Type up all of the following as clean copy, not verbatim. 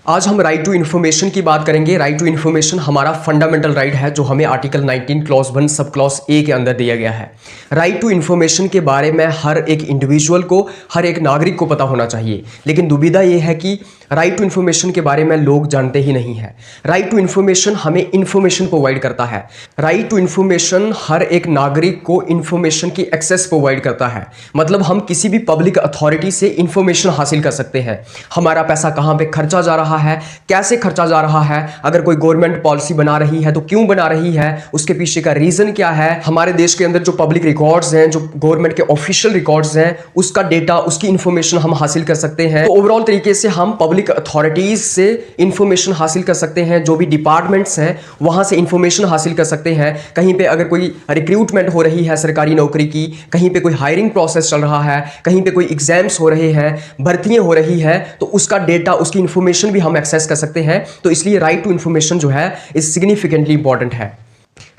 आज हम right to information की बात करेंगे। राइट टू इन्फॉर्मेशन हमारा फंडामेंटल राइट है जो हमें article 19 clause 1 sub clause A के अंदर दिया गया है। राइट टू इन्फॉर्मेशन के बारे में हर एक इंडिविजुअल को, हर एक नागरिक को पता होना चाहिए, लेकिन दुविधा यह है कि राइट टू इन्फॉर्मेशन के बारे में लोग जानते ही नहीं है। राइट टू इन्फॉर्मेशन हमें इन्फॉर्मेशन प्रोवाइड करता है। राइट टू इन्फॉर्मेशन हर एक नागरिक को इन्फॉर्मेशन की एक्सेस प्रोवाइड करता है। मतलब हम किसी भी पब्लिक अथॉरिटी से इन्फॉर्मेशन हासिल कर सकते हैं। हमारा पैसा कहाँ पे खर्चा जा रहा है, कैसे खर्चा जा रहा है, अगर कोई गवर्नमेंट पॉलिसी बना रही है तो क्यों बना रही है, उसके पीछे का रीजन क्या है, हमारे देश के अंदर जो पब्लिक रिकॉर्ड्स हैं, जो गवर्नमेंट के ऑफिशियल रिकॉर्ड्स हैं, उसका डेटा, उसकी इंफॉर्मेशन हम हासिल कर सकते हैं। तो ओवरऑल तरीके से हम पब्लिक अथॉरिटीज से इंफॉर्मेशन हासिल कर सकते हैं। जो भी डिपार्टमेंट्स हैं वहां से इंफॉर्मेशन हासिल कर सकते हैं। कहीं पे अगर कोई रिक्रूटमेंट हो रही है सरकारी नौकरी की, कहीं पे कोई हायरिंग प्रोसेस चल रहा है, कहीं पे कोई एग्जाम्स हो रहे हैं, भर्तियां हो रही है, तो उसका डेटा, उसकी इंफॉर्मेशन भी हम एक्सेस कर सकते हैं। तो इसलिए राइट टू इंफॉर्मेशन जो है इज सिग्निफिकेंटली इंपॉर्टेंट है।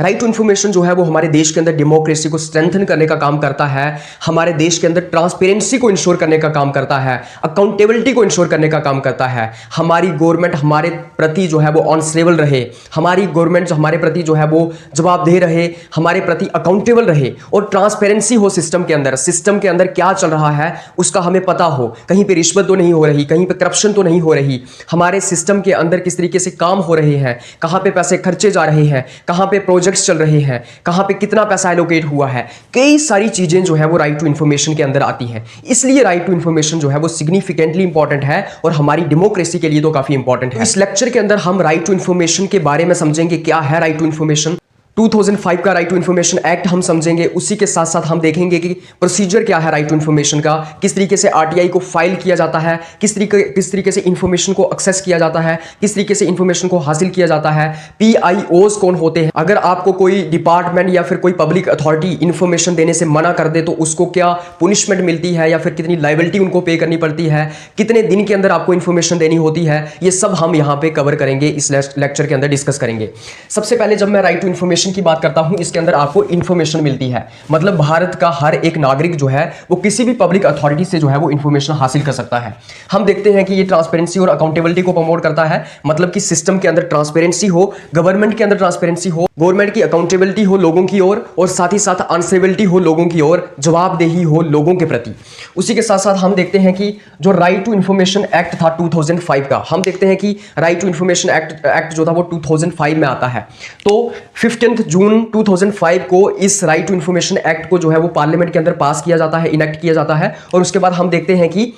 राइट टू इन्फॉर्मेशन जो है वो हमारे देश के अंदर डेमोक्रेसी को स्ट्रेंथन करने का काम करता है, हमारे देश के अंदर ट्रांसपेरेंसी को इंश्योर करने का काम करता है, अकाउंटेबिलिटी को इंश्योर करने का काम करता है। हमारी गवर्नमेंट हमारे प्रति जो है वो ऑनरेबल रहे, हमारी गवर्नमेंट जो हमारे प्रति जो है वो जवाबदेह रहे, हमारे प्रति अकाउंटेबल रहे और ट्रांसपेरेंसी हो सिस्टम के अंदर। सिस्टम के अंदर क्या चल रहा है उसका हमें पता हो, कहीं पे रिश्वत तो नहीं हो रही, कहीं पे करप्शन तो नहीं हो रही, हमारे सिस्टम के अंदर किस तरीके से काम हो रहे हैं, कहाँ पे पैसे खर्चे जा रहे हैं, कहाँ पे प्रोजेक्ट्स चल रहे हैं, कहां पे कितना पैसा एलोकेट हुआ है। कई सारी चीजें जो है वो राइट टू इन्फॉर्मेशन के अंदर आती हैं। इसलिए राइट टू इन्फॉर्मेशन जो है वो सिग्निफिकेंटली इंपॉर्टेंट है और हमारी डेमोक्रेसी के लिए तो काफी इंपॉर्टेंट है। इस लेक्चर के अंदर हम राइट टू इन्फॉर्मेशन के बारे में समझेंगे, क्या है राइट टू इन्फॉर्मेशन, 2005 का राइट टू इन्फॉर्मेशन एक्ट हम समझेंगे। उसी के साथ साथ हम देखेंगे कि प्रोसीजर क्या है राइट टू इन्फॉर्मेशन का, किस तरीके से आरटीआई को फाइल किया जाता है, किस तरीके से इन्फॉर्मेशन को एक्सेस किया जाता है, किस तरीके से इन्फॉर्मेशन को हासिल किया जाता है, पीआईओज कौन होते हैं, अगर आपको कोई डिपार्टमेंट या फिर कोई पब्लिक अथॉरिटी इन्फॉर्मेशन देने से मना कर दे तो उसको क्या पनिशमेंट मिलती है या फिर कितनी लाइबिलिटी उनको पे करनी पड़ती है, कितने दिन के अंदर आपको इन्फॉर्मेशन देनी होती है, ये सब हम यहाँ पे कवर करेंगे, इस लेक्चर के अंदर डिस्कस करेंगे। सबसे पहले जब मैं राइट टू इन्फॉर्मेशन की बात करता हूं, इसके अंदर आपको इंफॉर्मेशन मिलती है। मतलब भारत का हर एक नागरिक जो है वो किसी भी पब्लिक अथॉरिटी से जो है वो इंफॉर्मेशन हासिल कर सकता है। हम देखते हैं कि ये ट्रांसपेरेंसी और अकाउंटेबिलिटी को प्रमोट करता है। मतलब कि सिस्टम के अंदर ट्रांसपेरेंसी हो, गवर्नमेंट के अंदर ट्रांसपेरेंसी हो, गवर्नमेंट की अकाउंटेबिलिटी हो लोगों की ओर, और साथ ही साथ आंसरेबिलिटी हो लोगों की ओर, जवाबदेही हो लोगों के प्रति। उसी के साथ साथ हम देखते हैं कि जो राइट टू इन्फॉर्मेशन एक्ट था 2005 का, हम देखते हैं कि राइट टू इन्फॉर्मेशन एक्ट जो था वो 2005 में आता है। तो 15 जून 2005 को इस राइट टू इन्फॉर्मेशन एक्ट को जो है वो पार्लियामेंट के अंदर पास किया जाता है, इनेक्ट किया जाता है। और उसके बाद हम देखते हैं कि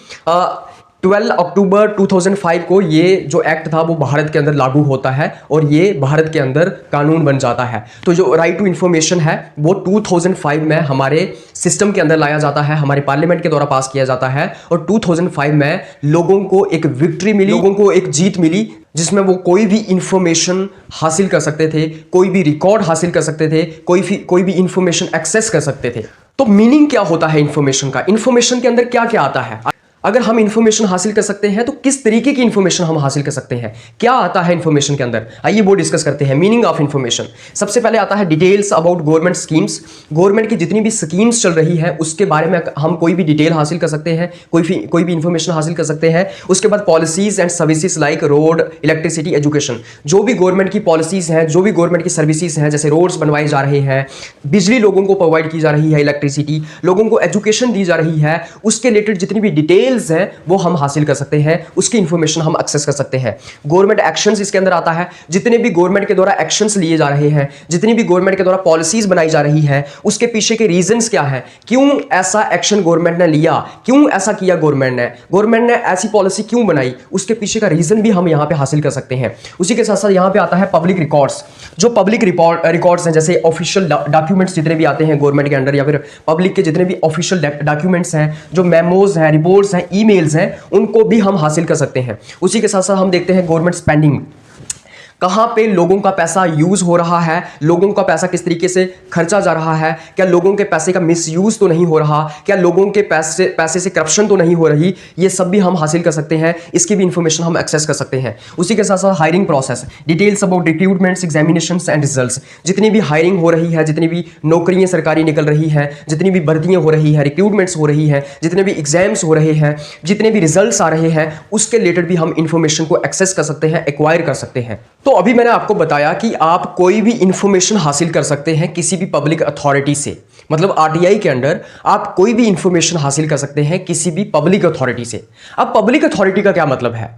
12 अक्टूबर 2005 को ये जो एक्ट था वो भारत के अंदर लागू होता है और ये भारत के अंदर कानून बन जाता है। तो जो राइट टू इन्फॉर्मेशन है वो 2005 में हमारे सिस्टम के अंदर लाया जाता है, हमारे पार्लियामेंट के द्वारा पास किया जाता है। और 2005 में लोगों को एक विक्ट्री मिली, लोगों को एक जीत मिली, जिसमें वो कोई भी इंफॉर्मेशन हासिल कर सकते थे, कोई भी रिकॉर्ड हासिल कर सकते थे, कोई भी इंफॉर्मेशन एक्सेस कर सकते थे। तो मीनिंग क्या होता है इंफॉर्मेशन का, इंफॉर्मेशन के अंदर क्या क्या आता है, अगर हम इंफॉर्मेशन हासिल कर सकते हैं तो किस तरीके की इंफॉर्मेशन हम हासिल कर सकते हैं, क्या आता है इंफॉर्मेशन के अंदर, आइए वो डिस्कस करते हैं। मीनिंग ऑफ इंफॉर्मेशन, सबसे पहले आता है details about government schemes. Government की जितनी भी स्कीम्स चल रही है उसके बारे में हम कोई भी डिटेल हासिल कर सकते हैं, कोई भी इंफॉर्मेशन हासिल कर सकते हैं। उसके बाद policies and services like road, electricity, education, जो भी गवर्नमेंट की पॉलिसीज हैं, जो भी गवर्नमेंट की सर्विसेज हैं, जैसे रोड्स बनवाए जा रहे हैं, बिजली लोगों को प्रोवाइड की जा रही है, इलेक्ट्रिसिटी, लोगों को एजुकेशन दी जा रही है, उसके रिलेटेड जितनी भी डिटेल्स हैं वो हम हासिल कर सकते हैं, उसकी इंफॉर्मेशन हम एक्सेस कर सकते हैं। गवर्नमेंट एक्शंस इसके अंदर आता है, जितने भी गवर्नमेंट के द्वारा एक्शंस लिए जा रहे हैं, जितनी भी गवर्नमेंट के द्वारा पॉलिसीज बनाई जा रही है, उसके पीछे के रीजंस क्या है, क्यों ऐसा एक्शन गवर्नमेंट ने लिया, क्यों ऐसा किया गवर्नमेंट ने ऐसी पॉलिसी क्यों बनाई, उसके पीछे का रीजन भी हम यहां पे हासिल कर सकते हैं। उसी के साथ साथ यहां पे आता है पब्लिक रिकॉर्ड्स। जो पब्लिक रिकॉर्ड्स हैं, जैसे ऑफिशियल डॉक्यूमेंट्स जितने भी आते हैं गवर्नमेंट के अंडर, या फिर पब्लिक के जितने भी ऑफिशियल डॉक्यूमेंट्स हैं, जो मेमोज हैं, रिपोर्ट्स हैं, ईमेल्स हैं, उनको भी हम हासिल कर सकते हैं। उसी के साथ साथ हम देखते हैं गवर्नमेंट स्पेंडिंग। कहाँ पे लोगों का पैसा यूज हो रहा है, लोगों का पैसा किस तरीके से खर्चा जा रहा है, क्या लोगों के पैसे का मिसयूज तो नहीं हो रहा, क्या लोगों के पैसे से करप्शन तो नहीं हो रही, ये सब भी हम हासिल कर सकते हैं, इसकी भी इंफॉर्मेशन हम एक्सेस कर सकते हैं। उसी के साथ साथ hiring process, details about recruitments, examinations and results, जितनी भी हायरिंग हो रही है, जितनी भी नौकरियां सरकारी निकल रही हैं, जितनी भी भर्तियां हो रही है, रिक्रूटमेंट्स हो रही है, जितने भी एग्जाम्स हो रहे हैं, जितने भी रिजल्ट्स आ रहे हैं, उसके रिलेटेड भी हम इंफॉर्मेशन को एक्सेस कर सकते हैं, एक्वायर कर सकते हैं। तो अभी मैंने आपको बताया कि आप कोई भी इंफॉर्मेशन हासिल कर सकते हैं किसी भी पब्लिक अथॉरिटी से, मतलब आरटीआई के अंडर आप कोई भी इंफॉर्मेशन हासिल कर सकते हैं किसी भी पब्लिक अथॉरिटी से। अब पब्लिक अथॉरिटी का क्या मतलब है?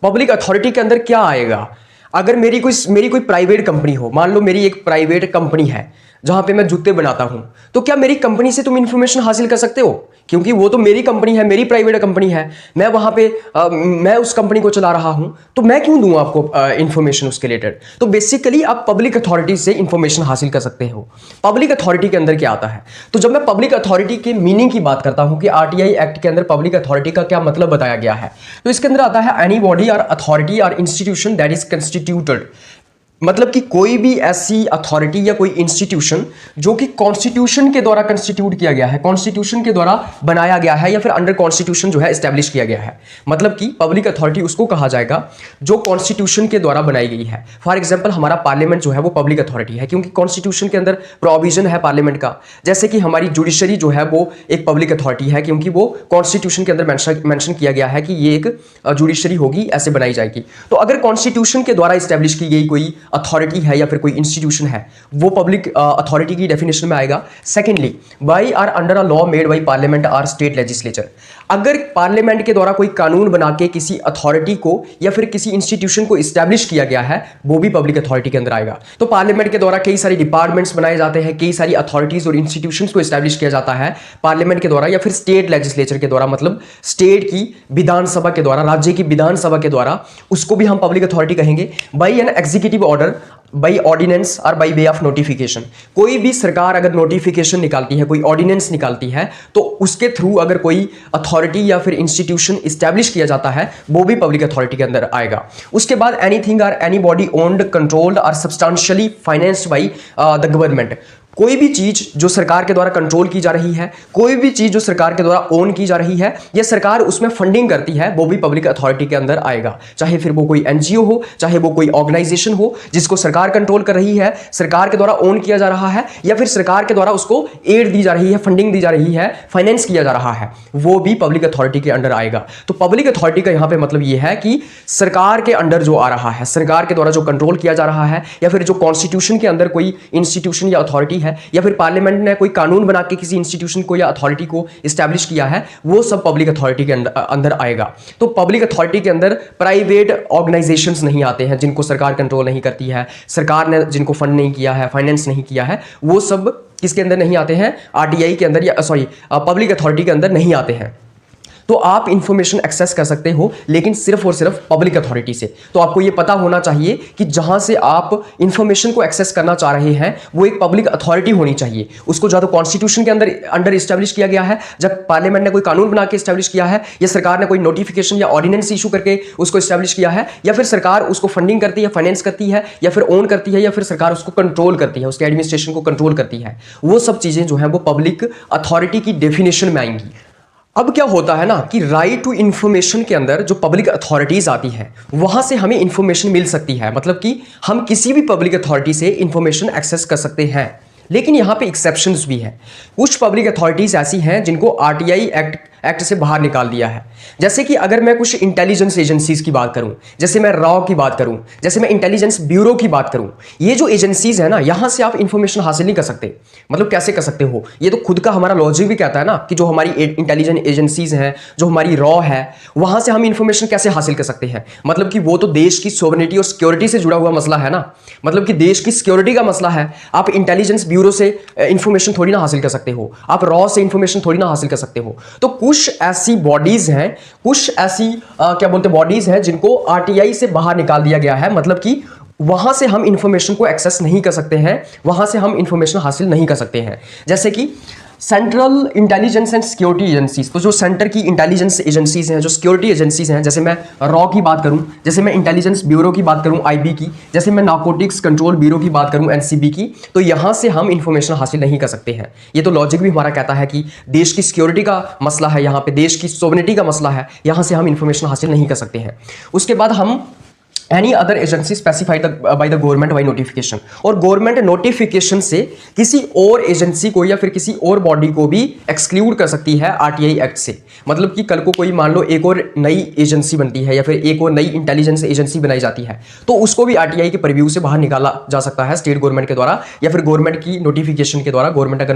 पब्लिक अथॉरिटी के अंदर क्या आएगा? अगर मेरी कोई प्राइवेट कंपनी हो, मान लो मेरी एक प्राइवेट कंपनी है जहां पे मैं जूते बनाता हूं, तो क्या मेरी कंपनी से तुम इंफॉर्मेशन हासिल कर सकते हो? क्योंकि वो तो मेरी कंपनी है, मेरी प्राइवेट कंपनी है, मैं वहां पे मैं उस कंपनी को चला रहा हूं, तो मैं क्यों दूं आपको इंफॉर्मेशन उसके रिलेटेड? तो बेसिकली आप पब्लिक अथॉरिटी से इंफॉर्मेशन हासिल कर सकते हो। पब्लिक अथॉरिटी के अंदर क्या आता है? तो जब मैं पब्लिक अथॉरिटी के मीनिंग की बात करता हूं कि आरटीआई एक्ट के अंदर पब्लिक अथॉरिटी का क्या मतलब बताया गया है, तो इसके अंदर आता है एनी बॉडी और अथॉरिटी और इंस्टीट्यूशन दैट इज कंस्टिट्यूटेड, मतलब कि कोई भी ऐसी अथॉरिटी या कोई इंस्टीट्यूशन जो कि कॉन्स्टिट्यूशन के द्वारा कंस्टिट्यूट किया गया है, कॉन्स्टिट्यूशन के द्वारा बनाया गया है, या फिर अंडर कॉन्स्टिट्यूशन जो है एस्टैब्लिश किया गया है। मतलब कि पब्लिक अथॉरिटी उसको कहा जाएगा जो कॉन्स्टिट्यूशन के द्वारा बनाई गई है। फॉर एग्जाम्पल हमारा पार्लियामेंट जो है वो पब्लिक अथॉरिटी है, क्योंकि कॉन्स्टिट्यूशन के अंदर प्रोविजन है पार्लियामेंट का। जैसे कि हमारी जुडिशरी जो है वो एक पब्लिक अथॉरिटी है, क्योंकि वो कॉन्स्टिट्यूशन के अंदर मेंशन किया गया है कि ये एक जुडिशरी होगी, ऐसे बनाई जाएगी। तो अगर कॉन्स्टिट्यूशन के द्वारा एस्टैब्लिश की गई कोई अथॉरिटी है या फिर कोई इंस्टीट्यूशन है, वो पब्लिक अथॉरिटी की डेफिनेशन में आएगा। Secondly, by or under a law made by parliament or state legislature, अगर पार्लियामेंट के द्वारा कोई कानून बना के किसी अथॉरिटी को या फिर किसी इंस्टीट्यूशन को एस्टैब्लिश किया गया है, वो भी पब्लिक अथॉरिटी के अंदर आएगा। तो पार्लियामेंट के द्वारा कई सारे डिपार्टमेंट्स बनाए जाते हैं, कई सारी अथॉरिटीज और इंस्टीट्यूशंस को एस्टैब्लिश किया जाता है पार्लियामेंट के द्वारा या फिर स्टेट लेजिस्लेचर के द्वारा, मतलब स्टेट की विधानसभा के द्वारा, राज्य की विधानसभा के द्वारा, उसको भी हम पब्लिक अथॉरिटी कहेंगे। By an executive order, by ordinance और बाई वे ऑफ नोटिफिकेशन, कोई भी सरकार अगर नोटिफिकेशन निकालती है, कोई ऑर्डिनेंस निकालती है, तो उसके थ्रू अगर कोई अथॉरिटी या फिर इंस्टीट्यूशन इस्टेब्लिश किया जाता है, वो भी पब्लिक अथॉरिटी के अंदर आएगा। उसके बाद एनीथिंग और एनी बॉडी ओन्ड, कंट्रोल्ड और substantially financed by the government, कोई भी चीज जो सरकार के द्वारा कंट्रोल की जा रही है, कोई भी चीज जो सरकार के द्वारा ओन की जा रही है, या सरकार उसमें फंडिंग करती है, वो भी पब्लिक अथॉरिटी के अंदर आएगा। चाहे फिर वो कोई एनजीओ हो, चाहे वो कोई ऑर्गेनाइजेशन हो जिसको सरकार कंट्रोल कर रही है, सरकार के द्वारा ओन किया जा रहा है, या फिर सरकार के द्वारा उसको एड दी जा रही है, फंडिंग दी जा रही है, फाइनेंस किया जा रहा है, वो भी पब्लिक अथॉरिटी के अंडर आएगा। तो पब्लिक अथॉरिटी का यहां पे मतलब ये है कि सरकार के अंडर जो आ रहा है, सरकार के द्वारा जो कंट्रोल किया जा रहा है, या फिर जो कॉन्स्टिट्यूशन के अंदर कोई इंस्टीट्यूशन या अथॉरिटी है, या फिर पार्लियामेंट ने कोई कानून बना के किसी इंस्टीट्यूशन को या अथॉरिटी को एस्टैब्लिश किया है, वो सब पब्लिक अथॉरिटी के अंदर आएगा। तो पब्लिक अथॉरिटी के अंदर प्राइवेट ऑर्गेनाइजेशंस नहीं आते हैं जिनको सरकार कंट्रोल नहीं करती है, सरकार ने जिनको फंड नहीं किया है, फाइनेंस नहीं किया है, वो सब किसके अंदर नहीं आते हैं? आरटीआई के अंदर, या पब्लिक अथॉरिटी के अंदर नहीं आते हैं। तो आप इंफॉर्मेशन एक्सेस कर सकते हो, लेकिन सिर्फ और सिर्फ पब्लिक अथॉरिटी से। तो आपको ये पता होना चाहिए कि जहां से आप इंफॉर्मेशन को एक्सेस करना चाह रहे हैं वो एक पब्लिक अथॉरिटी होनी चाहिए। उसको या तो कॉन्स्टिट्यूशन के अंडर एस्टैब्लिश किया गया है, जब पार्लियामेंट ने कोई कानून बना के एस्टैब्लिश किया है, या सरकार ने कोई नोटिफिकेशन या ऑर्डिनेंस इशू करके उसको एस्टैब्लिश किया है, या फिर सरकार उसको फंडिंग करती है, फाइनेंस करती है, या फिर ओन करती है, या फिर सरकार उसको कंट्रोल करती है, उसके एडमिनिस्ट्रेशन को कंट्रोल करती है। वो सब चीजें जो है वो पब्लिक अथॉरिटी की डेफिनेशन में आएंगी। अब क्या होता है ना कि राइट टू इंफॉर्मेशन के अंदर जो पब्लिक अथॉरिटीज आती है, वहां से हमें इंफॉर्मेशन मिल सकती है, मतलब कि हम किसी भी पब्लिक अथॉरिटी से इंफॉर्मेशन एक्सेस कर सकते हैं। लेकिन यहां पे एक्सेप्शंस भी हैं। कुछ पब्लिक अथॉरिटीज ऐसी हैं जिनको आरटीआई एक्ट से बाहर निकाल दिया है। जैसे कि अगर मैं कुछ इंटेलिजेंस एजेंसीज की बात करूं, जैसे मैं रॉ की बात करूं, जैसे मैं इंटेलिजेंस ब्यूरो की बात करूं, ये जो एजेंसीज है ना, यहां से आप इंफॉर्मेशन हासिल नहीं कर सकते। मतलब कैसे कर सकते हो? ये तो खुद का हमारा लॉजिक भी कहता है ना कि जो हमारी इंटेलिजेंस एजेंसीज हैं, जो हमारी रॉ है, वहां से हम इंफॉर्मेशन कैसे हासिल कर सकते हैं? मतलब कि वो तो देश की सोवरेनिटी और सिक्योरिटी से जुड़ा हुआ मसला है ना, मतलब कि देश की सिक्योरिटी का मसला है। आप इंटेलिजेंस ब्यूरो से इंफॉर्मेशन थोड़ी ना हासिल कर सकते हो, आप रॉ से इंफॉर्मेशन थोड़ी ना हासिल कर सकते हो। तो कुछ ऐसी बॉडीज हैं, कुछ ऐसी क्या बोलते बॉडीज हैं जिनको आरटीआई से बाहर निकाल दिया गया है। मतलब कि वहां से हम इंफॉर्मेशन को एक्सेस नहीं कर सकते हैं, वहां से हम इंफॉर्मेशन हासिल नहीं कर सकते हैं। जैसे कि central intelligence and security agencies, तो जो सेंटर की इंटेलिजेंस एजेंसीज हैं, जो सिक्योरिटी एजेंसीज हैं, जैसे मैं रॉ की बात करूं, जैसे मैं इंटेलिजेंस ब्यूरो की बात करूं आईबी की, जैसे मैं नारकोटिक्स कंट्रोल ब्यूरो की बात करूं एनसीबी की, तो यहां से हम इंफॉर्मेशन हासिल नहीं कर सकते हैं। ये तो लॉजिक भी हमारा कहता है कि देश की सिक्योरिटी का मसला है, यहाँ पे देश की सोवरेनिटी का मसला है, यहां से हम इंफॉर्मेशन हासिल नहीं कर सकते हैं। उसके बाद हम any other agency specified by the government by notification, और गवर्नमेंट नोटिफिकेशन से किसी और एजेंसी को या फिर किसी और बॉडी को भी एक्सक्लूड कर सकती है आरटीआई एक्ट से। मतलब कि कल को कोई मान लो एक और नई एजेंसी बनती है या फिर एक और नई इंटेलिजेंस एजेंसी बनाई जाती है, तो उसको भी आरटीआई के परव्यू से बाहर निकाला जा सकता है स्टेट गवर्नमेंट के द्वारा या फिर गवर्नमेंट की नोटिफिकेशन के द्वारा। गवर्नमेंट अगर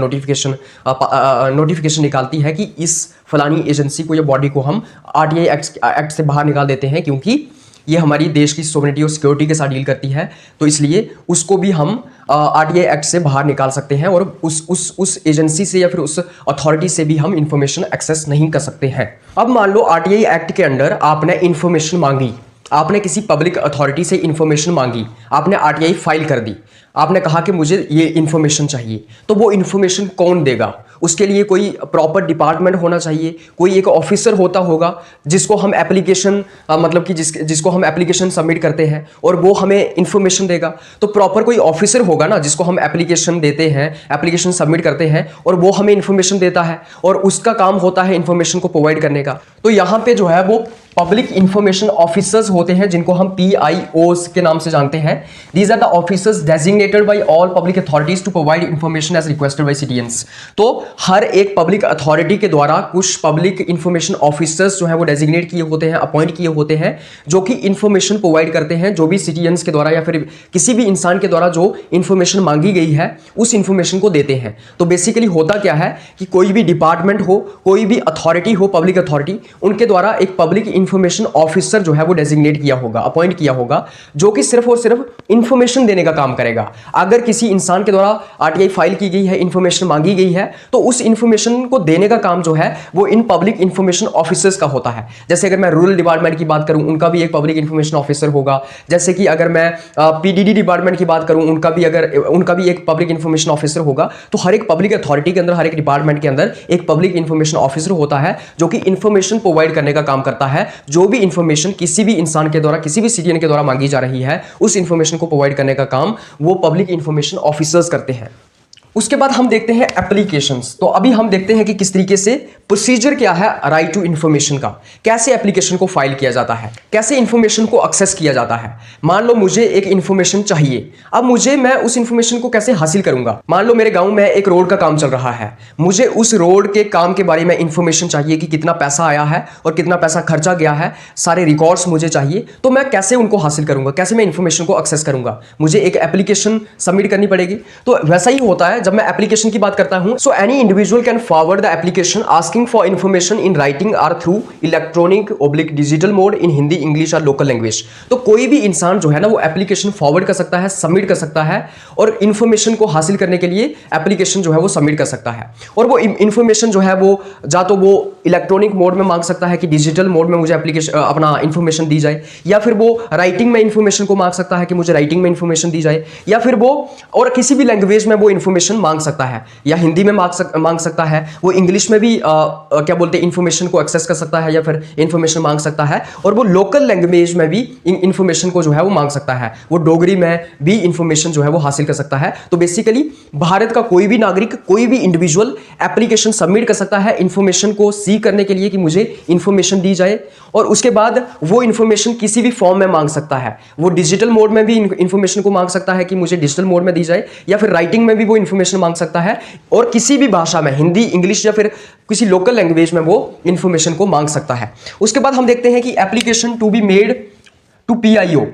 नोटिफिकेशन निकालती है कि इस फलानी एजेंसी को या बॉडी को हम आरटीआई एक्ट से बाहर निकाल देते हैं क्योंकि ये हमारी देश की सोवरेनिटी और सिक्योरिटी के साथ डील करती है, तो इसलिए उसको भी हम आरटीआई एक्ट से बाहर निकाल सकते हैं और उस एजेंसी से या फिर उस अथॉरिटी से भी हम इंफॉर्मेशन एक्सेस नहीं कर सकते हैं। अब मान लो आरटीआई एक्ट के अंडर आपने इंफॉर्मेशन मांगी, आपने किसी पब्लिक अथॉरिटी से इंफॉर्मेशन मांगी, आपने आरटीआई फाइल कर दी, आपने कहा कि मुझे ये इंफॉर्मेशन चाहिए, तो वो इंफॉर्मेशन कौन देगा? उसके लिए कोई प्रॉपर डिपार्टमेंट होना चाहिए, कोई एक ऑफिसर होता होगा जिसको हम एप्लीकेशन मतलब कि जिसको हम एप्लीकेशन सबमिट करते हैं और वो हमें इंफॉर्मेशन देगा। तो प्रॉपर कोई ऑफिसर होगा ना जिसको हम एप्लीकेशन देते हैं, एप्लीकेशन सबमिट करते हैं और वो हमें इंफॉर्मेशन देता है और उसका काम होता है इंफॉर्मेशन को प्रोवाइड करने का। तो यहाँ पे जो है वो पब्लिक इंफॉर्मेशन ऑफिसर्स होते हैं जिनको हम PIOs के नाम से जानते हैं। These are the officers designated by all public authorities to provide information as requested by citizens. तो हर एक पब्लिक अथॉरिटी के द्वारा कुछ पब्लिक इंफॉर्मेशन ऑफिसर्स जो है वो डेजिग्नेट किए होते हैं, अपॉइंट किए होते हैं, जो कि इंफॉर्मेशन प्रोवाइड करते हैं जो भी सिटीजंस के द्वारा या फिर किसी भी इंसान के द्वारा जो इंफॉर्मेशन मांगी गई है उस इंफॉर्मेशन को देते हैं। तो बेसिकली होता क्या है कि कोई भी डिपार्टमेंट हो, कोई भी अथॉरिटी हो, पब्लिक अथॉरिटी, उनके द्वारा एक पब्लिक इंफॉर्मेशन ऑफिसर जो है वो डेजिग्नेट किया होगा, अपॉइंट किया होगा, जो कि सिर्फ और सिर्फ इंफॉर्मेशन देने का काम करेगा। अगर किसी इंसान के द्वारा आरटीआई फाइल की गई है, इंफॉर्मेशन मांगी गई है, तो उस इंफॉर्मेशन को देने का काम जो है वो इन पब्लिक इंफॉर्मेशन ऑफिसर्स का होता है। जैसे अगर मैं रूरल डिपार्टमेंट की बात करूं, उनका भी एक पब्लिक इंफॉर्मेशन ऑफिसर होगा। जैसे कि अगर मैं पीडीडी डिपार्टमेंट की बात करूं, उनका भी एक पब्लिक इंफॉर्मेशन ऑफिसर होगा। तो हर एक पब्लिक अथॉरिटी के अंदर, हर एक डिपार्टमेंट के अंदर एक पब्लिक इंफॉर्मेशन ऑफिसर होता है जो कि इंफॉर्मेशन प्रोवाइड करने का काम करता है। जो भी इंफॉर्मेशन किसी भी इंसान के द्वारा, किसी भी सिटीजन के द्वारा मांगी जा रही है, उस इंफॉर्मेशन को प्रोवाइड करने का काम वो पब्लिक इंफॉर्मेशन ऑफिसर्स करते हैं। उसके बाद हम देखते हैं एप्लीकेशंस। तो अभी हम देखते हैं कि किस तरीके से प्रोसीजर क्या है राइट टू इंफॉर्मेशन का, कैसे एप्लीकेशन को फाइल किया जाता है, कैसे इंफॉर्मेशन को एक्सेस किया जाता है। मान लो मुझे एक इंफॉर्मेशन चाहिए, अब मैं उस इंफॉर्मेशन को कैसे हासिल करूंगा। मान लो मेरे गांव में एक रोड का काम चल रहा है, मुझे उस रोड के काम के बारे में इंफॉर्मेशन चाहिए कि कितना पैसा आया है और कितना पैसा खर्चा गया है, सारे रिकॉर्ड्स मुझे चाहिए। तो मैं कैसे उनको हासिल करूंगा, कैसे मैं इंफॉर्मेशन को एक्सेस करूंगा? मुझे एक एप्लीकेशन सबमिट करनी पड़ेगी। तो वैसा ही होता है जब मैं एप्लीकेशन की बात करता हूं। So any individual can forward the application asking for information in writing or through electronic oblique digital mode in Hindi, English और लोकल लैंग्वेज। तो कोई भी इंसान जो है ना वो एप्लीकेशन फॉरवर्ड कर सकता है, सबमिट कर सकता है और इंफॉर्मेशन को हासिल करने के लिए एप्लीकेशन जो है वो सबमिट कर सकता है। और वो इंफॉर्मेशन जो है वो या तो वो इलेक्ट्रॉनिक मोड में मांग सकता है कि डिजिटल मोड में मुझे एप्लीकेशन अपना इंफॉर्मेशन दी जाए, या फिर वो राइटिंग में इंफॉर्मेशन को मांग सकता है कि मुझे राइटिंग में इंफॉर्मेशन दी जाए, या फिर वो और किसी भी लैंग्वेज में वो इंफॉर्मेशन मांग सकता है, या हिंदी में मांग सकता है, वो इंग्लिश में भी क्या बोलते हैं इंफॉर्मेशन को एक्सेस कर सकता है या फिर इंफॉर्मेशन मांग सकता है, और वो लोकल लैंग्वेज में भी इंफॉर्मेशन को जो है वो मांग सकता है, वो डोगरी में भी इंफॉर्मेशन जो है वो हासिल कर सकता है। तो बेसिकली भारत का कोई भी नागरिक, कोई भी इंडिविजुअल एप्लीकेशन सबमिट कर सकता है इंफॉर्मेशन को सीक करने के लिए कि मुझे इंफॉर्मेशन दी जाए, और उसके बाद वो इंफॉर्मेशन किसी भी फॉर्म में मांग सकता है। वो डिजिटल मोड में भी इंफॉर्मेशन को मांग सकता है कि मुझे डिजिटल मोड में दी जाए, या फिर राइटिंग में भी वो इंफॉर्मेशन मांग सकता है, और किसी भी भाषा में, हिंदी, इंग्लिश या फिर किसी लोकल लैंग्वेज में वो इंफॉर्मेशन को मांग सकता है। उसके बाद हम देखते हैं कि application to be made to PIO।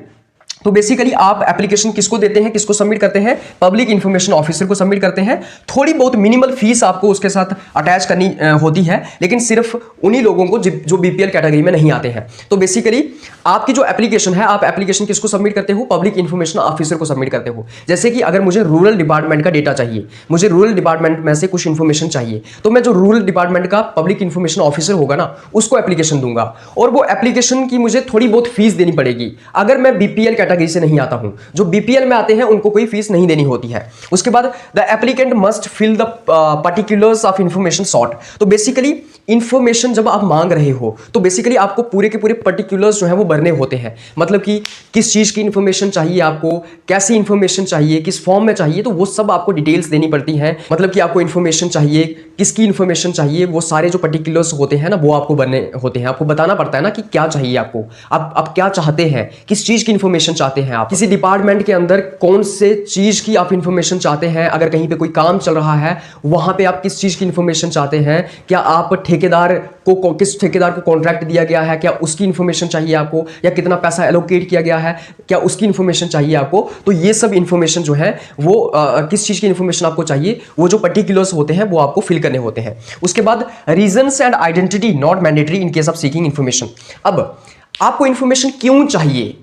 तो बेसिकली आप एप्लीकेशन किसको देते हैं, किसको सबमिट करते हैं? पब्लिक इंफॉर्मेशन ऑफिसर को सबमिट करते हैं। थोड़ी बहुत मिनिमल फीस आपको उसके साथ अटैच करनी होती है, लेकिन सिर्फ उन्हीं लोगों को जो BPL कैटेगरी में नहीं आते हैं। तो बेसिकली आपकी जो एप्लीकेशन है, आप एप्लीकेशन किसको सबमिट करते हो? पब्लिक इंफॉर्मेशन ऑफिसर को सबमिट करते हो। जैसे कि अगर मुझे रूरल डिपार्टमेंट का डेटा चाहिए, मुझे रूरल डिपार्टमेंट में से कुछ इंफॉर्मेशन चाहिए, तो मैं जो रूरल डिपार्टमेंट का पब्लिक इंफॉर्मेशन ऑफिसर होगा ना, उसको एप्लीकेशन दूंगा, और वो एप्लीकेशन की मुझे थोड़ी बहुत फीस देनी पड़ेगी। अगर मैं BPL कैटेगरी से नहीं आता हूं। जो बीपीएल में आते हैं उनको कोई फीस नहीं देनी होती है। उसके बाद the applicant must fill the particulars of information sort. तो बेसिकली इंफॉर्मेशन जब आप मांग रहे हो तो बेसिकली आपको पूरे के पूरे पर्टिकुलर्स जो है वो भरने होते हैं। मतलब कि किस चीज़ की इंफॉर्मेशन चाहिए आपको, कैसी इंफॉर्मेशन चाहिए, किस फॉर्म में चाहिए, तो वो सब आपको डिटेल्स देनी पड़ती हैं। मतलब कि आपको इंफॉर्मेशन चाहिए, किसकी इंफॉर्मेशन चाहिए, वो सारे जो पर्टिकुलर्स होते हैं ना वो आपको भरने होते हैं। आपको बताना पड़ता है ना कि क्या चाहिए आपको, आप क्या चाहते हैं, किस चीज़ की इंफॉर्मेशन चाहते हैं आप, किसी डिपार्टमेंट के अंदर कौन से चीज़ की आप इंफॉर्मेशन चाहते हैं। अगर कहीं पे कोई काम चल रहा है वहाँ पे आप किस चीज़ की इंफॉर्मेशन चाहते हैं, क्या आप ठेकेदार को किस ठेकेदार को कॉन्ट्रैक्ट दिया गया है, क्या उसकी इंफॉर्मेशन चाहिए आपको, या कितना पैसा एलोकेट किया गया है, क्या उसकी इंफॉर्मेशन चाहिए आपको। तो ये सब इंफॉर्मेशन जो है वो किस चीज़ की इंफॉर्मेशन आपको चाहिए, वो जो पर्टिकुलर्स होते हैं वो आपको फिल करने होते हैं। उसके बाद reasons and identity not mandatory in case of seeking information. अब आपको इंफॉर्मेशन क्यों चाहिए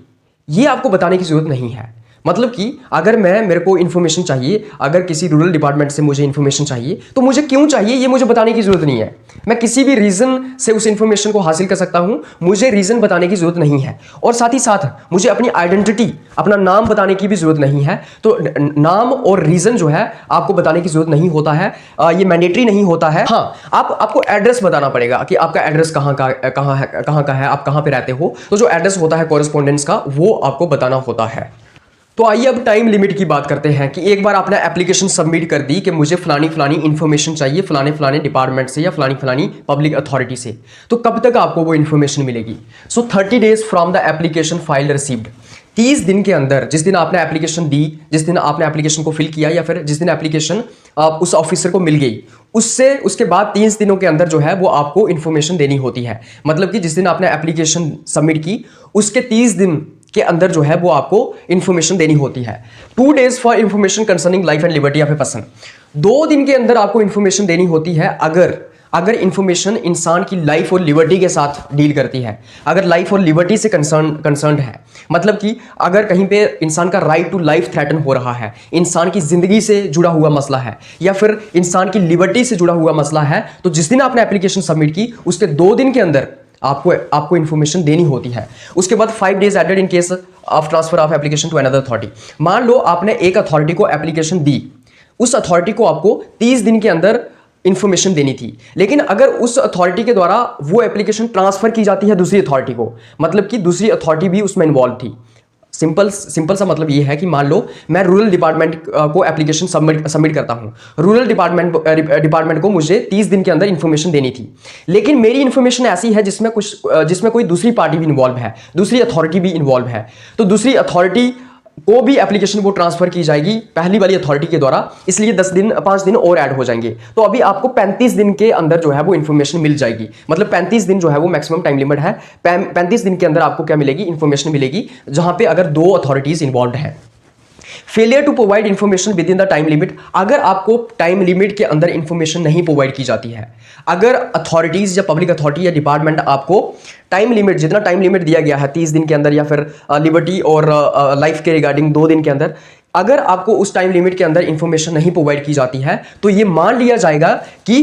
ये आपको बताने की जरूरत नहीं है। मतलब कि अगर मेरे को इन्फॉर्मेशन चाहिए, अगर किसी रूरल डिपार्टमेंट से मुझे इन्फॉर्मेशन चाहिए तो मुझे क्यों चाहिए ये मुझे बताने की जरूरत नहीं है। मैं किसी भी रीज़न से उस इन्फॉर्मेशन को हासिल कर सकता हूं, मुझे रीज़न बताने की जरूरत नहीं है। और साथ ही साथ मुझे अपनी आइडेंटिटी, अपना नाम बताने की भी जरूरत नहीं है। तो नाम और रीज़न जो है आपको बताने की जरूरत नहीं होता है, ये मैंडेटरी नहीं होता है। हाँ, आपको एड्रेस बताना पड़ेगा कि आपका एड्रेस कहाँ का है, आप कहाँ पे रहते हो। तो जो एड्रेस होता है कॉरेस्पॉन्डेंस का वो आपको बताना होता है। तो आइए अब टाइम लिमिट की बात करते हैं कि एक बार आपने एप्लीकेशन सबमिट कर दी कि मुझे फलानी इन्फॉर्मेशन चाहिए फलाने डिपार्टमेंट से या फलानी पब्लिक अथॉरिटी से, तो कब तक आपको वो इन्फॉर्मेशन मिलेगी। सो 30 days from the application file received. 30 दिन के अंदर, जिस दिन आपने एप्लीकेशन दी, जिस दिन आपने एप्लीकेशन को फिल किया या फिर जिस दिन एप्लीकेशन उस ऑफिसर को मिल गई, उसके बाद 30 दिनों के अंदर जो है वो आपको इन्फॉर्मेशन देनी होती है। मतलब कि जिस दिन आपने एप्लीकेशन सबमिट की उसके 30 दिन के अंदर जो है वो आपको इंफॉर्मेशन देनी होती है। 2 days for information concerning life and liberty of a person. 2 दिन के अंदर आपको इंफॉर्मेशन देनी होती है अगर इंफॉर्मेशन इंसान की लाइफ और लिबर्टी के साथ डील करती है, अगर लाइफ और लिबर्टी से कंसर्न्ड है। मतलब कि अगर कहीं पे इंसान का राइट टू लाइफ थ्रेटन हो रहा है, इंसान की जिंदगी से जुड़ा हुआ मसला है या फिर इंसान की लिबर्टी से जुड़ा हुआ मसला है, तो जिस दिन आपने एप्लीकेशन सबमिट की उसके 2 दिन के अंदर आपको इंफॉर्मेशन देनी होती है। उसके बाद 5 days added in case of transfer of application to another authority. मान लो आपने एक अथॉरिटी को एप्लीकेशन दी, उस अथॉरिटी को आपको 30 दिन के अंदर इंफॉर्मेशन देनी थी, लेकिन अगर उस अथॉरिटी के द्वारा वो एप्लीकेशन ट्रांसफर की जाती है दूसरी अथॉरिटी को, मतलब कि दूसरी अथॉरिटी भी उसमें इन्वॉल्व थी। सिंपल सा मतलब ये है कि मान लो मैं रूरल डिपार्टमेंट को एप्लीकेशन सबमिट करता हूँ, रूरल डिपार्टमेंट को मुझे 30 दिन के अंदर इंफॉर्मेशन देनी थी, लेकिन मेरी इंफॉर्मेशन ऐसी है जिसमें कोई दूसरी पार्टी भी इन्वॉल्व है, दूसरी अथॉरिटी भी इन्वॉल्व है, तो दूसरी अथॉरिटी को भी एप्लीकेशन वो ट्रांसफर की जाएगी पहली वाली अथॉरिटी के द्वारा, इसलिए 5 दिन और ऐड हो जाएंगे। तो अभी आपको 35 दिन के अंदर जो है वो इन्फॉर्मेशन मिल जाएगी। मतलब 35 दिन जो है वो मैक्सिमम टाइम लिमिट है। 35 दिन के अंदर आपको क्या मिलेगी, इन्फॉर्मेशन मिलेगी, जहां पे अगर 2 अथॉरिटीज इन्वॉल्व हैं। Failure to provide information within the time limit. अगर आपको टाइम लिमिट के अंदर इंफॉर्मेशन नहीं प्रोवाइड की जाती है, अगर अथॉरिटीज या पब्लिक अथॉरिटी या डिपार्टमेंट आपको टाइम लिमिट, जितना टाइम लिमिट दिया गया है 30 दिन के अंदर या फिर लिबर्टी और लाइफ के रिगार्डिंग 2 दिन के अंदर, अगर आपको उस टाइम लिमिट के अंदर इंफॉर्मेशन नहीं प्रोवाइड की जाती है तो ये मान लिया जाएगा कि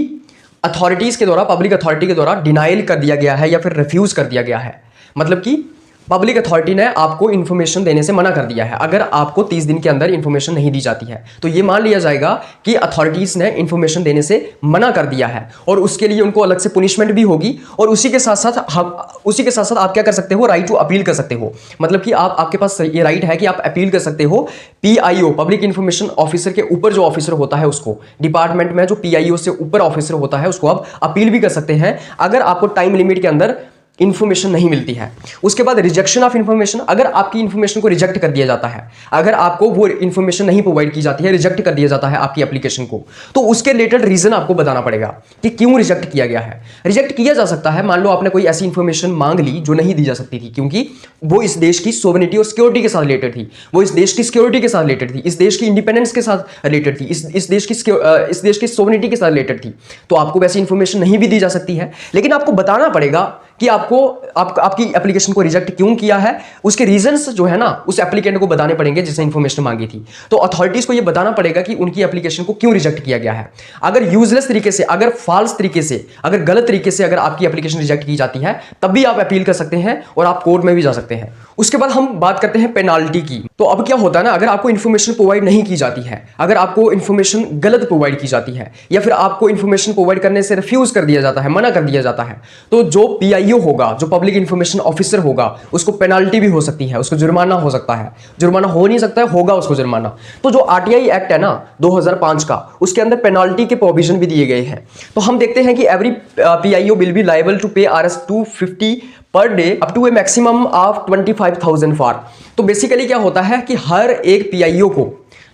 अथॉरिटीज के द्वारा, पब्लिक अथॉरिटी के द्वारा डिनाइल कर दिया गया है या फिर रिफ्यूज कर दिया गया है। मतलब कि पब्लिक अथॉरिटी ने आपको इन्फॉर्मेशन देने से मना कर दिया है। अगर आपको 30 दिन के अंदर इन्फॉर्मेशन नहीं दी जाती है तो ये मान लिया जाएगा कि अथॉरिटीज ने इन्फॉर्मेशन देने से मना कर दिया है और उसके लिए उनको अलग से पुनिशमेंट भी होगी। और उसी के साथ साथ आप क्या कर सकते हो, राइट टू अपील कर सकते हो। मतलब कि आपके पास ये राइट है कि आप अपील कर सकते हो PIO, पब्लिक इंफॉर्मेशन ऑफिसर के ऊपर जो ऑफिसर होता है उसको, डिपार्टमेंट में जो PIO से ऊपर ऑफिसर होता है उसको आप अपील भी कर सकते हैं अगर आपको टाइम लिमिट के अंदर इंफॉर्मेशन नहीं मिलती है। उसके बाद रिजेक्शन ऑफ इंफॉर्मेशन, अगर आपकी इंफॉर्मेशन को रिजेक्ट कर दिया जाता है, अगर आपको वो इंफॉर्मेशन नहीं प्रोवाइड की जाती है, रिजेक्ट कर दिया जाता है आपकी एप्लीकेशन को, तो उसके रिलेटेड रीजन आपको बताना पड़ेगा कि क्यों रिजेक्ट किया गया है। रिजेक्ट किया जा सकता है, मान लो आपने कोई ऐसी इंफॉर्मेशन मांग ली जो नहीं दी जा सकती थी, क्योंकि वो इस देश की सोवरेनिटी और सिक्योरिटी के साथ रिलेटेड थी, वो इस देश की सिक्योरिटी के साथ रिलेटेड थी, इस देश की इंडिपेंडेंस के साथ रिलेटेड थी, इस देश की सोवरेनिटी के साथ रिलेटेड थी। तो आपको वैसी इंफॉर्मेशन नहीं भी दी जा सकती है, लेकिन आपको बताना पड़ेगा कि आपकी एप्लीकेशन को रिजेक्ट क्यों किया है, उसके रीजंस जो है ना उस एप्लीकेंट को बताने पड़ेंगे जिसने इन्फॉर्मेशन मांगी थी। तो अथॉरिटीज को यह बताना पड़ेगा कि उनकी एप्लीकेशन को क्यों रिजेक्ट किया गया है। अगर यूजलेस तरीके से, अगर फॉल्स तरीके से, अगर गलत तरीके से अगर आपकी एप्लीकेशन रिजेक्ट की जाती है तब भी आप अपील कर सकते हैं और आप कोर्ट में भी जा सकते हैं। उसके बाद हम बात करते हैं पेनाल्टी की। तो अब क्या होता है ना, अगर आपको इन्फॉर्मेशन प्रोवाइड नहीं की जाती है, अगर आपको इन्फॉर्मेशन गलत प्रोवाइड की जाती है या फिर आपको इन्फॉर्मेशन प्रोवाइड करने से रिफ्यूज कर दिया जाता है, मना कर दिया जाता है, तो जो पीआईओ होगा, जो पब्लिक इन्फॉर्मेशन ऑफिसर होगा, उसको पेनाल्टी भी हो सकती है, उसको जुर्माना हो सकता है। जुर्माना हो नहीं सकता है, होगा उसको जुर्माना। तो जो आरटीआई एक्ट है ना 2005 का, उसके अंदर पेनाल्टी के प्रोविजन भी दिए गए हैं। तो हम देखते हैं कि every PIO will be liable to pay Rs 250 per day up to a maximum of 25,000 for. तो बेसिकली क्या होता है कि हर एक पीआईओ को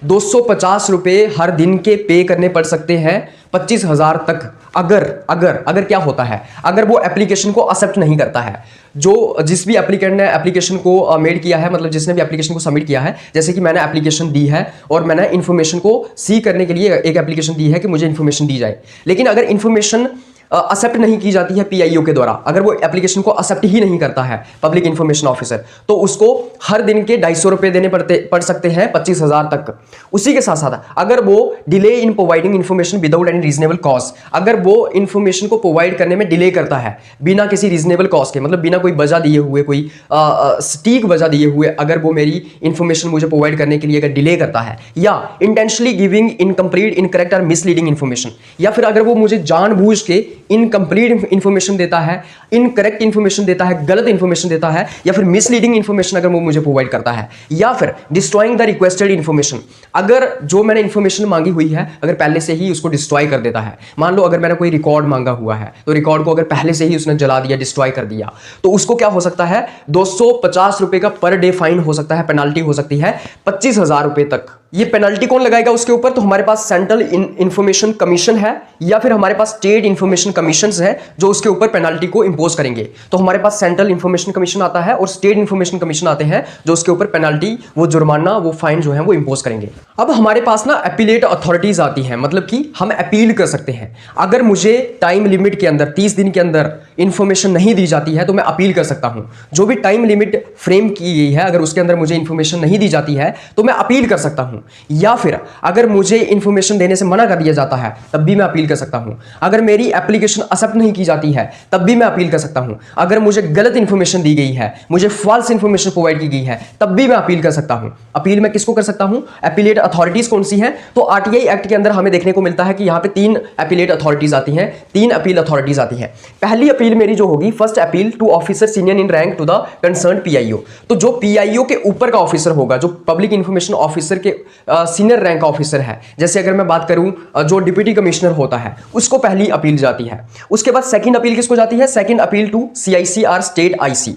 250 रुपए हर दिन के पे करने पड़ सकते हैं 25,000 तक। अगर क्या होता है, अगर वो एप्लीकेशन को एक्सेप्ट नहीं करता है, जिस भी एप्लीकेंट ने एप्लीकेशन को मेड किया है, मतलब जिसने भी एप्लीकेशन को सबमिट किया है, जैसे कि मैंने एप्लीकेशन दी है और मैंने इन्फॉर्मेशन को सी करने के लिए एक एप्लीकेशन दी है कि मुझे इन्फॉर्मेशन दी जाए, लेकिन अगर इन्फॉर्मेशन एक्सेप्ट नहीं की जाती है पीआईओ के द्वारा, अगर वो एप्लीकेशन को एक्सेप्ट ही नहीं करता है पब्लिक इन्फॉर्मेशन ऑफिसर, तो उसको हर दिन के 250 रुपए देने पड़ सकते हैं 25,000 तक। उसी के साथ साथ अगर वो delay in providing information without any reasonable cause, अगर वो इन्फॉर्मेशन को प्रोवाइड करने में डिले करता है बिना किसी रीजनेबल कॉज के, मतलब बिना कोई वजह दिए हुए, कोई सटीक वजह दिए हुए, अगर वो मेरी इन्फॉर्मेशन मुझे प्रोवाइड करने के लिए अगर डिले करता है, या इंटेंशनली गिविंग इनकम्प्लीट, इनकरेक्ट और मिसलीडिंग इन्फॉर्मेशन, या फिर अगर वो मुझे जानबूझ के इनकम्प्लीट इंफॉर्मेशन देता है, इनकरेक्ट इंफॉर्मेशन देता है, गलत इंफॉर्मेशन देता है, या फिर मिसलीडिंग इंफॉर्मेशन अगर वो मुझे प्रोवाइड करता है, या फिर डिस्ट्रॉइंग द रिक्वेस्टेड इंफॉर्मेशन, अगर जो मैंने इंफॉर्मेशन मांगी हुई है अगर पहले से ही उसको डिस्ट्रॉय कर देता है। मान लो अगर मैंने कोई रिकॉर्ड मांगा हुआ है तो रिकॉर्ड को अगर पहले से ही उसने जला दिया, डिस्ट्रॉय कर दिया, तो उसको क्या हो सकता है 250 रुपए का पर डे फाइन हो सकता है, पेनाल्टी हो सकती है 25,000 रुपए तक। ये पेनल्टी कौन लगाएगा उसके ऊपर? तो हमारे पास सेंट्रल इंफॉर्मेशन कमीशन है या फिर हमारे पास स्टेट इंफॉर्मेशन कमीशन है जो उसके ऊपर पेनल्टी को इंपोज करेंगे। तो हमारे पास सेंट्रल इंफॉर्मेशन कमीशन आता है और स्टेट इंफॉर्मेशन कमीशन आते हैं जो उसके ऊपर पेनल्टी, वो जुर्माना, वो फाइन जो है वो इंपोज करेंगे। अब हमारे पास ना अपीलेट अथॉरिटीज आती हैं, मतलब कि हम अपील कर सकते हैं। अगर मुझे टाइम लिमिट के अंदर 30 दिन के अंदर इंफॉर्मेशन नहीं दी जाती है तो मैं अपील कर सकता हूं। जो भी टाइम लिमिट फ्रेम की गई है अगर उसके अंदर मुझे इंफॉर्मेशन नहीं दी जाती है तो मैं अपील कर सकता हूं। या फिर अगर मुझे इंफॉर्मेशन देने से मना कर दिया जाता है तब भी मैं अपील कर सकता हूं। अगर मेरी एप्लीकेशन एक्सेप्ट नहीं की जाती है तब भी मैं अपील कर सकता हूं। अगर मुझे गलत इंफॉर्मेशन दी गई है, मुझे फॉल्स इंफॉर्मेशन प्रोवाइड की गई है, तब भी मैं अपील कर सकता हूं। अपील मैं किसको कर सकता हूं? अपीलेट अथॉरिटीज कौन सी हैं? तो आरटीआई एक्ट के अंदर हमें देखने को मिलता है कि यहां पे 3 अपीलेट अथॉरिटीज आती हैं, 3 अपील अथॉरिटीज आती हैं। पहली अपील मेरी जो होगी, first appeal to officer senior in rank to the concern PIO. तो जो पीआईओ के ऊपर का ऑफिसर होगा, जो पब्लिक इंफॉर्मेशन ऑफिसर के सीनियर रैंक ऑफिसर है, जैसे अगर मैं बात करूं जो डिप्टी कमिश्नर होता है, उसको पहली अपील जाती है। उसके बाद सेकंड अपील किसको जाती है? सेकंड अपील टू सीआईसी और स्टेट आईसी।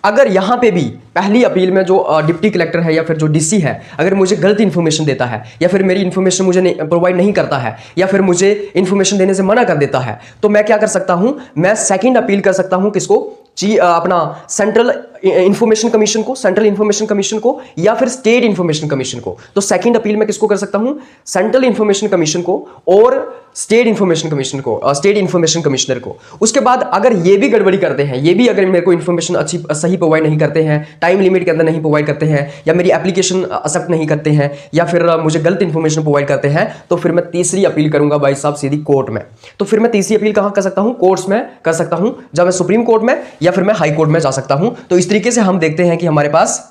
अगर यहां पे भी पहली अपील में जो डिप्टी कलेक्टर है या फिर जो डीसी है अगर मुझे गलत इंफॉर्मेशन देता है या फिर मेरी इंफॉर्मेशन मुझे प्रोवाइड नहीं करता है या फिर मुझे इंफॉर्मेशन देने से मना कर देता है, तो मैं क्या कर सकता हूं? मैं सेकंड अपील कर सकता हूं। किसको? अपना सेंट्रल इंफॉर्मेशन कमीशन को, सेंट्रल इंफॉर्मेशन कमीशन को, या फिर स्टेट इंफॉर्मेशन कमीशन को। तो सेकंड अपील मैं किसको कर सकता हूं? सेंट्रल इंफॉर्मेशन कमीशन को और स्टेट इंफॉर्मेशन कमीशन को, स्टेट इंफॉर्मेशन कमिश्नर को। उसके बाद अगर ये भी गड़बड़ी करते हैं, ये भी अगर मेरे को इंफॉर्मेशन अच्छी सही प्रोवाइड नहीं करते हैं, टाइम लिमिट के अंदर नहीं प्रोवाइड करते हैं, या मेरी एप्लीकेशन एक्सेप्ट नहीं करते हैं, या फिर मुझे गलत इंफॉर्मेशन प्रोवाइड करते हैं, तो फिर मैं तीसरी अपील करूंगा भाई साहब सीधी कोर्ट में। तो फिर मैं तीसरी अपील कहां कर सकता हूं? कोर्ट्स में कर सकता हूं, जब मैं सुप्रीम कोर्ट में या फिर मैं हाई कोर्ट में जा सकता हूं। तो इस तरीके से हम देखते हैं कि हमारे पास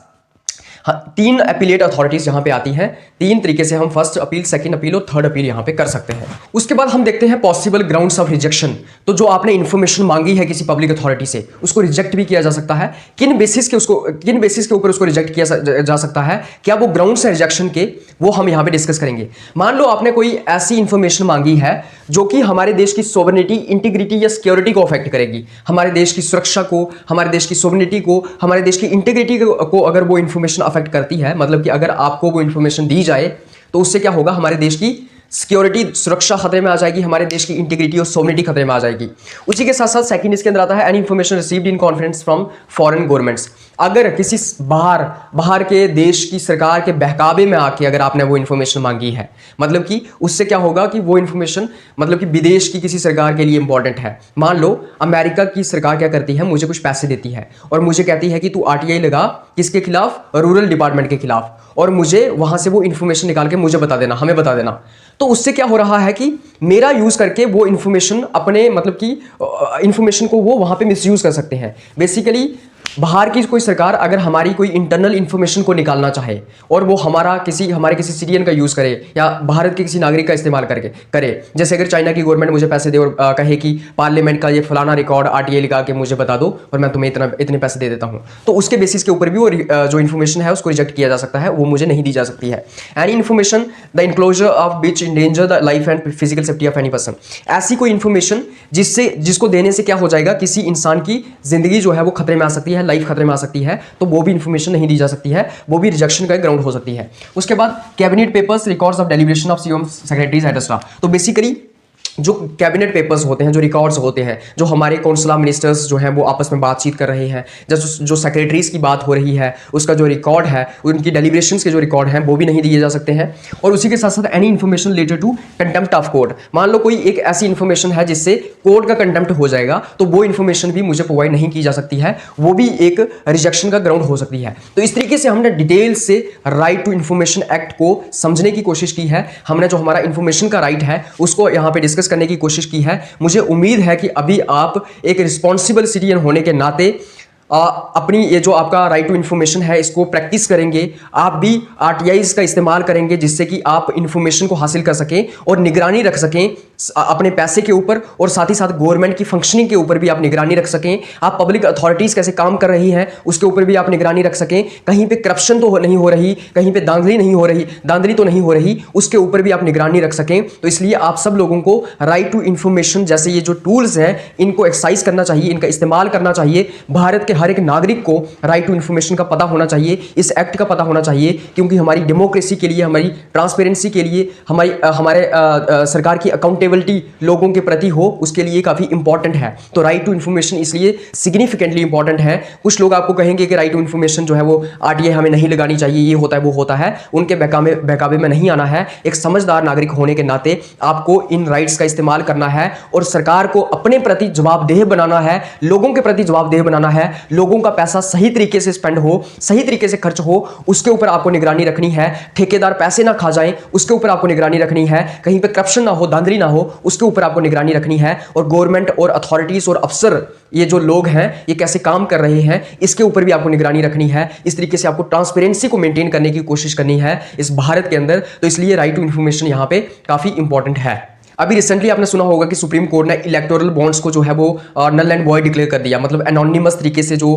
3 अपीलेट अथॉरिटीज यहां पे आती हैं। 3 तरीके से हम फर्स्ट अपील, सेकंड अपील और थर्ड अपील यहां पे कर सकते हैं। उसके बाद हम देखते हैं पॉसिबल ग्राउंड्स ऑफ रिजेक्शन। तो जो आपने इंफॉर्मेशन मांगी है किसी पब्लिक अथॉरिटी से, उसको रिजेक्ट भी किया जा सकता है। किन बेसिस के ऊपर उसको रिजेक्ट किया जा सकता है, क्या वो ग्राउंड्स है रिजेक्शन के, वो हम यहां पे डिस्कस करेंगे। मान लो आपने कोई ऐसी इंफॉर्मेशन मांगी है जो कि हमारे देश की सोवरेनिटी, इंटीग्रिटी या सिक्योरिटी को अफेक्ट करेगी, हमारे देश की सुरक्षा को, हमारे देश की सोवरेनिटी को, हमारे देश की इंटीग्रिटी को अगर वो इंफॉर्मेशन अफेक्ट करती है, मतलब कि अगर आपको वो इंफॉर्मेशन दी जाए तो उससे क्या होगा? हमारे देश की सिक्योरिटी, सुरक्षा खतरे में आ जाएगी, हमारे देश की इंटीग्रिटी और सोवरेनिटी खतरे में आ जाएगी। उसी के साथ साथ सेकंड इसके अंदर आता है any information received in confidence from foreign governments. अगर किसी बाहर के देश की सरकार के बहकावे में आके अगर आपने वो इन्फॉर्मेशन मांगी है, मतलब कि उससे क्या होगा कि वो इन्फॉर्मेशन मतलब कि विदेश की किसी सरकार के लिए इंपॉर्टेंट है। मान लो अमेरिका की सरकार क्या करती है, मुझे कुछ पैसे देती है और मुझे कहती है कि तू आरटीआई लगा किसके खिलाफ, रूरल डिपार्टमेंट के खिलाफ, और मुझे वहां से वो इन्फॉर्मेशन निकाल के मुझे बता देना, हमें बता देना। तो उससे क्या हो रहा है कि मेरा यूज करके वो इन्फॉर्मेशन अपने मतलब कि इन्फॉर्मेशन को वो वहां पे मिसयूज कर सकते हैं। बेसिकली बाहर की कोई सरकार अगर हमारी कोई इंटरनल इन्फॉर्मेशन को निकालना चाहे और वो हमारे किसी सिटीजन का यूज़ करे या भारत के किसी नागरिक का इस्तेमाल करके करे, जैसे अगर चाइना की गवर्नमेंट मुझे पैसे दे और कहे कि पार्लियामेंट का ये फलाना रिकॉर्ड आरटीआई लगा के मुझे बता दो और मैं तुम्हें इतने पैसे दे देता हूँ, तो उसके बेसिस के ऊपर भी वो जो इन्फॉर्मेशन है उसको रिजेक्ट किया जा सकता है, वो मुझे नहीं दी जा सकती है। Any information the enclosure of which endanger the life and physical safety of any person, ऐसी कोई इन्फॉर्मेशन जिसको देने से क्या हो जाएगा, किसी इंसान की जिंदगी जो है वो खतरे में आ सकती है, लाइफ खतरे में आ सकती है, तो वो भी इन्फॉर्मेशन नहीं दी जा सकती है, वो भी रिजेक्शन का ग्राउंड हो सकती है। उसके बाद cabinet papers, records of deliberation of CM secretaries etcetera, तो बेसिकली जो कैबिनेट पेपर्स होते हैं, जो रिकॉर्ड्स होते हैं, जो हमारे कौंसलर मिनिस्टर्स जो हैं वो आपस में बातचीत कर रहे हैं, जो सेक्रेटरीज की बात हो रही है उसका जो रिकॉर्ड है, उनकी डेलिब्रेशंस के जो रिकॉर्ड हैं वो भी नहीं दिए जा सकते हैं। और उसी के साथ साथ any information related to contempt of court, मान लो कोई एक ऐसी इन्फॉर्मेशन है जिससे कोर्ट का कंटेम्प्ट हो जाएगा, तो वो इन्फॉर्मेशन भी मुझे प्रोवाइड नहीं की जा सकती है, वो भी एक रिजेक्शन का ग्राउंड हो सकती है। तो इस तरीके से हमने डिटेल से राइट टू इन्फॉर्मेशन एक्ट को समझने की कोशिश की है, हमने जो हमारा इन्फॉर्मेशन का राइट है उसको यहाँ पे डिस्कस करने की कोशिश की है। मुझे उम्मीद है कि अभी आप एक रिस्पॉन्सिबल सिटीजन होने के नाते अपनी ये जो आपका राइट टू इन्फॉर्मेशन है इसको प्रैक्टिस करेंगे, आप भी आरटीआईज का इस्तेमाल करेंगे जिससे कि आप इन्फॉर्मेशन को हासिल कर सकें और निगरानी रख सकें अपने पैसे के ऊपर, और साथ ही साथ गवर्नमेंट की फंक्शनिंग के ऊपर भी आप निगरानी रख सकें। आप पब्लिक अथॉरिटीज़ कैसे काम कर रही हैं उसके ऊपर भी आप निगरानी रख सकें, कहीं पे करप्शन तो नहीं हो रही, कहीं पे धांधली तो नहीं हो रही, उसके ऊपर भी आप निगरानी रख सकें। तो इसलिए आप सब लोगों को राइट टू इन्फॉर्मेशन जैसे ये जो टूल्स हैं इनको एक्सरसाइज करना चाहिए, इनका इस्तेमाल करना चाहिए। भारत के हर एक नागरिक को राइट टू इन्फॉर्मेशन का पता होना चाहिए, इस एक्ट का पता होना चाहिए, क्योंकि हमारी डेमोक्रेसी के लिए, हमारी ट्रांसपेरेंसी के लिए, हमारे सरकार की अकाउंटेबिलिटी लोगों के प्रति हो, उसके लिए काफी इंपॉर्टेंट है। तो राइट टू इन्फॉर्मेशन इसलिए सिग्निफिकेंटली इंपॉर्टेंट है। कुछ लोग आपको कहेंगे कि राइट टू इन्फॉर्मेशन जो है वो आरटीआई हमें नहीं लगानी चाहिए, ये होता है वो होता है, उनके बहकावे में नहीं आना है। एक समझदार नागरिक होने के नाते आपको इन राइट्स का इस्तेमाल करना है और सरकार को अपने प्रति जवाबदेह बनाना है, लोगों के प्रति जवाबदेह बनाना है। लोगों का पैसा सही तरीके से स्पेंड हो, सही तरीके से खर्च हो, उसके ऊपर आपको निगरानी रखनी है। ठेकेदार पैसे ना खा जाएं, उसके ऊपर आपको निगरानी रखनी है। कहीं पे करप्शन ना हो, धांधली ना हो, उसके ऊपर आपको निगरानी रखनी है। और गवर्नमेंट और अथॉरिटीज और अफसर, ये जो लोग हैं ये कैसे काम कर रहे हैं, इसके ऊपर भी आपको निगरानी रखनी है। इस तरीके से आपको ट्रांसपेरेंसी को मेंटेन करने की कोशिश करनी है इस भारत के अंदर। तो इसलिए राइट टू इन्फॉर्मेशन यहां पे काफी इंपॉर्टेंट है। अभी रिसेंटली आपने सुना होगा कि सुप्रीम कोर्ट ने इलेक्टोरल बॉन्ड्स को जो है वो नल एंड वॉइड डिक्लेयर कर दिया। मतलब एनोनिमस तरीके से जो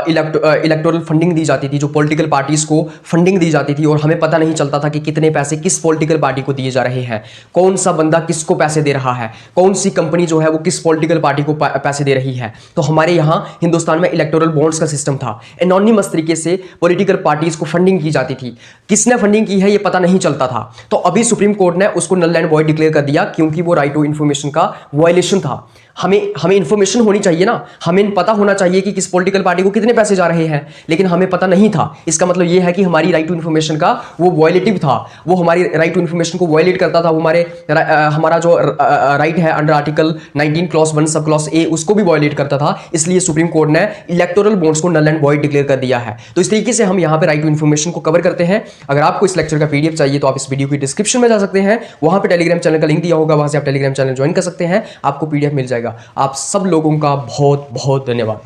इलेक्टोरल फंडिंग दी जाती थी, जो पॉलिटिकल पार्टीज को फंडिंग दी जाती थी और हमें पता नहीं चलता था कि कितने पैसे किस पॉलिटिकल पार्टी को दिए जा रहे हैं, कौन सा बंदा किसको पैसे दे रहा है, कौन सी कंपनी जो है वो किस पॉलिटिकल पार्टी को पैसे दे रही है। तो हमारे यहाँ हिंदुस्तान में इलेक्टोरल बॉन्ड्स का सिस्टम था, एनोनिमस तरीके से पॉलिटिकल पार्टीज को फंडिंग की जाती थी, किसने फंडिंग की है ये पता नहीं चलता था। तो अभी सुप्रीम कोर्ट ने उसको नल एंड वॉइड डिक्लेयर कर दिया, क्योंकि वो राइट टू इन्फॉर्मेशन का वायलेशन था। हमें इंफॉर्मेशन होनी चाहिए ना, हमें पता होना चाहिए कि किस पॉलिटिकल पार्टी को कितने पैसे जा रहे हैं, लेकिन हमें पता नहीं था। इसका मतलब यह है कि हमारी राइट टू इन्फॉर्मेशन का वो वायलेटिव था, वो हमारी राइट टू इन्फॉर्मेशन को वायलेट करता था। वो हमारा जो राइट है under article 19 clause 1 sub clause A, उसको भी वायलेट करता था। इसलिए सुप्रीम कोर्ट ने इलेक्टोरल बॉन्ड्स को नल एंड वॉइड डिक्लेयर कर दिया है। तो इस तरीके से हम यहाँ पे राइट टू इन्फॉर्मेशन को कवर करते हैं। अगर आपको इस लेक्चर का पीडीएफ चाहिए तो आप इस वीडियो की डिस्क्रिप्शन में जा सकते हैं, वहां पे टेलीग्राम चैनल का लिंक दिया होगा, वहां से आप टेलीग्राम चैनल ज्वाइन कर सकते हैं, आपको पीडीएफ मिल जाएगा। आप सब लोगों का बहुत बहुत धन्यवाद।